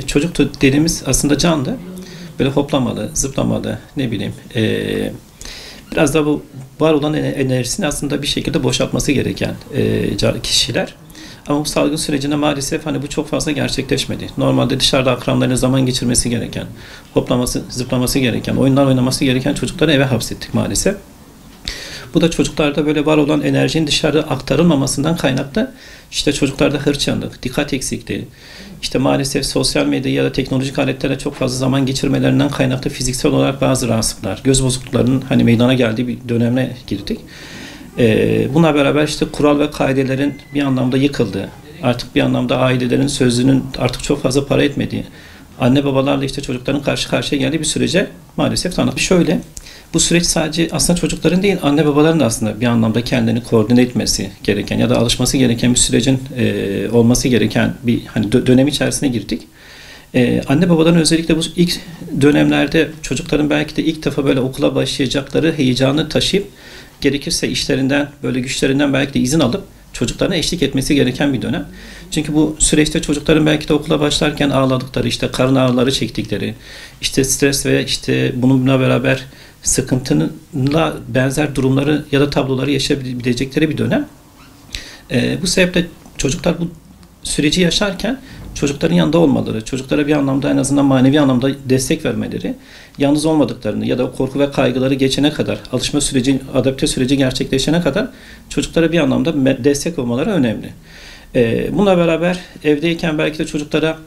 Çocuk dediğimiz aslında canlı. Böyle hoplamalı, zıplamalı, ne bileyim. Biraz da bu var olan enerjisini aslında bir şekilde boşaltması gereken kişiler. Ama bu salgın sürecinde maalesef hani bu çok fazla gerçekleşmedi. Normalde dışarıda akranlarıyla zaman geçirmesi gereken, hoplaması, zıplaması gereken, oyunlar oynaması gereken çocukları eve hapsettik maalesef. Bu da çocuklarda böyle var olan enerjinin dışarı aktarılmamasından kaynaklı. İşte çocuklarda hırçınlık, dikkat eksikliği, işte maalesef sosyal medya ya da teknolojik aletlere çok fazla zaman geçirmelerinden kaynaklı fiziksel olarak bazı rahatsızlıklar, göz bozukluklarının hani meydana geldiği bir dönemine girdik. Buna beraber işte kural ve kaidelerin bir anlamda yıkıldığı, artık bir anlamda ailelerin sözünün artık çok fazla para etmediği, anne babalarla işte çocukların karşı karşıya geldiği bir sürece maalesef tanıdık. Şöyle, bu süreç sadece aslında çocukların değil, anne babaların da aslında bir anlamda kendini koordine etmesi gereken ya da alışması gereken bir sürecin olması gereken bir hani dönem içerisine girdik. Anne babaların özellikle bu ilk dönemlerde çocukların belki de ilk defa böyle okula başlayacakları heyecanı taşıyıp gerekirse işlerinden, böyle güçlerinden belki de izin alıp çocuklarına eşlik etmesi gereken bir dönem. Çünkü bu süreçte çocukların belki de okula başlarken ağladıkları, işte karın ağrıları çektikleri, işte stres ve işte bununla beraber sıkıntıyla benzer durumları ya da tabloları yaşayabilecekleri bir dönem. Bu sebeple çocuklar bu süreci yaşarken çocukların yanında olmaları, çocuklara bir anlamda en azından manevi anlamda destek vermeleri, yalnız olmadıklarını ya da korku ve kaygıları geçene kadar, alışma süreci, adapte süreci gerçekleşene kadar çocuklara bir anlamda destek olmaları önemli. Bununla beraber evdeyken belki de çocuklara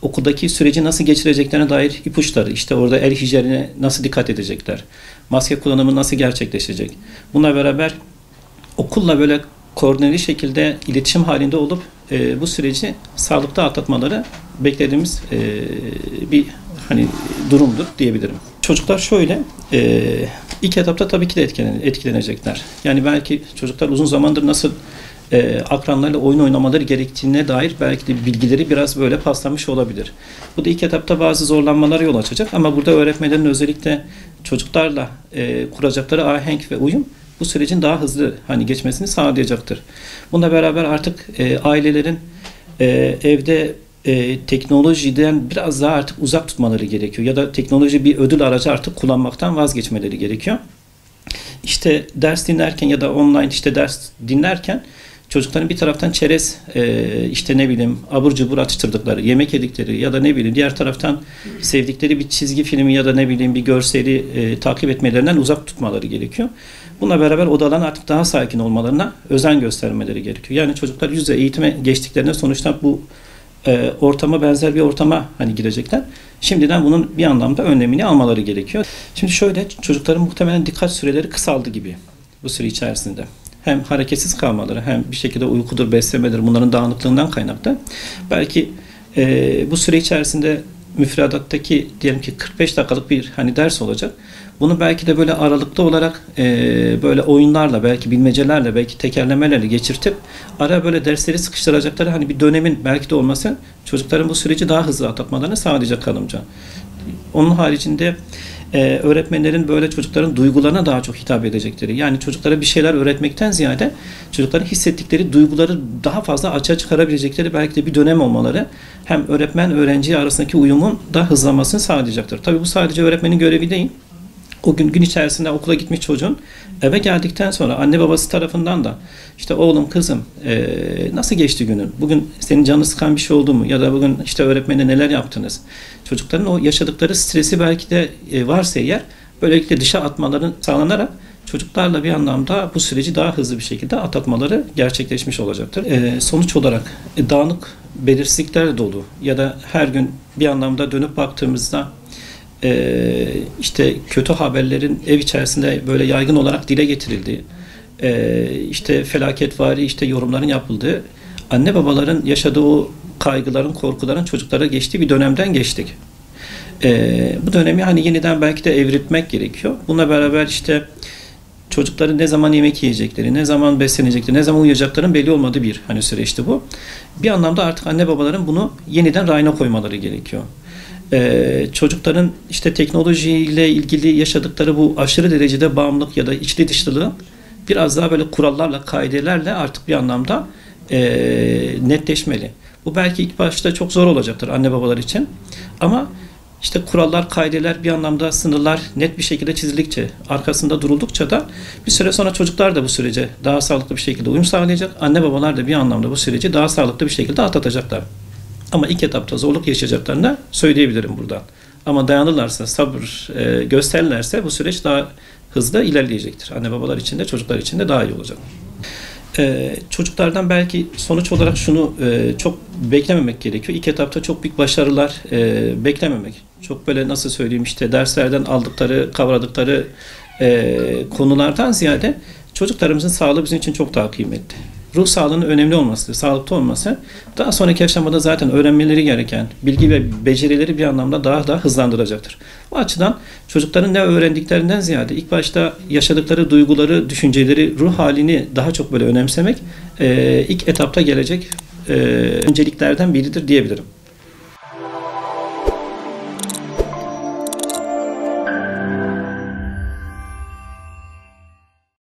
okuldaki süreci nasıl geçireceklerine dair ipuçları, işte orada el hijyenine nasıl dikkat edecekler, maske kullanımı nasıl gerçekleşecek. Bununla beraber okulla böyle koordineli şekilde iletişim halinde olup bu süreci sağlıklı atlatmaları beklediğimiz bir hani durumdur diyebilirim. Çocuklar şöyle, ilk etapta tabii ki de etkilenecekler. Yani belki çocuklar uzun zamandır nasıl akranlarla oyun oynamaları gerektiğine dair belki de bilgileri biraz böyle paslanmış olabilir. Bu da ilk etapta bazı zorlanmalara yol açacak ama burada öğretmenlerin özellikle çocuklarla kuracakları ahenk ve uyum bu sürecin daha hızlı hani geçmesini sağlayacaktır. Bununla beraber artık ailelerin evde teknolojiden biraz daha artık uzak tutmaları gerekiyor ya da teknoloji bir ödül aracı artık kullanmaktan vazgeçmeleri gerekiyor. İşte ders dinlerken ya da online işte ders dinlerken çocukların bir taraftan çerez, işte ne bileyim abur cubur atıştırdıkları, yemek yedikleri ya da ne bileyim diğer taraftan sevdikleri bir çizgi filmi ya da ne bileyim bir görseli takip etmelerinden uzak tutmaları gerekiyor. Bununla beraber odaların artık daha sakin olmalarına özen göstermeleri gerekiyor. Yani çocuklar yüz yüze eğitime geçtiklerinde sonuçta bu ortama benzer bir ortama hani girecekler. Şimdiden bunun bir anlamda önlemini almaları gerekiyor. Şimdi şöyle, çocukların muhtemelen dikkat süreleri kısaldı gibi bu süre içerisinde. Hem hareketsiz kalmaları hem bir şekilde uykudur, beslemedir bunların dağınıklığından kaynaklı. Belki bu süre içerisinde müfredattaki diyelim ki 45 dakikalık bir hani ders olacak. Bunu belki de böyle aralıklı olarak böyle oyunlarla, belki bilmecelerle, belki tekerlemelerle geçirtip ara böyle dersleri sıkıştıracakları hani bir dönemin belki de olması çocukların bu süreci daha hızlı atlatmalarını sağlayacak kanımca. Onun haricinde öğretmenlerin böyle çocukların duygularına daha çok hitap edecekleri, yani çocuklara bir şeyler öğretmekten ziyade çocukların hissettikleri duyguları daha fazla açığa çıkarabilecekleri belki de bir dönem olmaları hem öğretmen öğrenci arasındaki uyumun da hızlanmasını sağlayacaktır. Tabii bu sadece öğretmenin görevi değil. O gün içerisinde okula gitmiş çocuğun eve geldikten sonra anne babası tarafından da işte oğlum kızım nasıl geçti günün? Bugün senin canını sıkan bir şey oldu mu? Ya da bugün işte öğretmenle neler yaptınız? Çocukların o yaşadıkları stresi belki de varsa eğer böylelikle dışa atmaların sağlanarak çocuklarla bir anlamda bu süreci daha hızlı bir şekilde atlatmaları gerçekleşmiş olacaktır. Sonuç olarak dağınık belirsizlikler dolu ya da her gün bir anlamda dönüp baktığımızda işte kötü haberlerin ev içerisinde böyle yaygın olarak dile getirildiği, işte felaketvari işte yorumların yapıldığı, anne babaların yaşadığı o kaygıların, korkuların çocuklara geçtiği bir dönemden geçtik. Bu dönemi hani yeniden belki de evritmek gerekiyor. Bununla beraber işte çocukların ne zaman yemek yiyecekleri, ne zaman beslenecekleri, ne zaman uyuyacaklarının belli olmadığı bir hani süreçti bu. Bir anlamda artık anne babaların bunu yeniden rayına koymaları gerekiyor. Çocukların işte teknolojiyle ilgili yaşadıkları bu aşırı derecede bağımlılık ya da içli dışlılığı biraz daha böyle kurallarla, kaidelerle artık bir anlamda netleşmeli. Bu belki ilk başta çok zor olacaktır anne babalar için. Ama işte kurallar, kaideler, bir anlamda sınırlar net bir şekilde çizildikçe, arkasında duruldukça da bir süre sonra çocuklar da bu sürece daha sağlıklı bir şekilde uyum sağlayacak. Anne babalar da bir anlamda bu süreci daha sağlıklı bir şekilde atlatacaklar. Ama ilk etapta zorluk yaşayacaklarını da söyleyebilirim buradan. Ama dayanırlarsa, sabır gösterirlerse bu süreç daha hızlı ilerleyecektir. Anne babalar için de çocuklar için de daha iyi olacak. Çocuklardan belki sonuç olarak şunu çok beklememek gerekiyor. İlk etapta çok büyük başarılar beklememek. Çok böyle nasıl söyleyeyim işte derslerden aldıkları, kavradıkları konulardan ziyade çocuklarımızın sağlığı bizim için çok daha kıymetli. Ruh sağlığının önemli olması, sağlıklı olması daha sonraki aşamada zaten öğrenmeleri gereken bilgi ve becerileri bir anlamda daha da hızlandıracaktır. Bu açıdan çocukların ne öğrendiklerinden ziyade ilk başta yaşadıkları duyguları, düşünceleri, ruh halini daha çok böyle önemsemek ilk etapta gelecek önceliklerden biridir diyebilirim.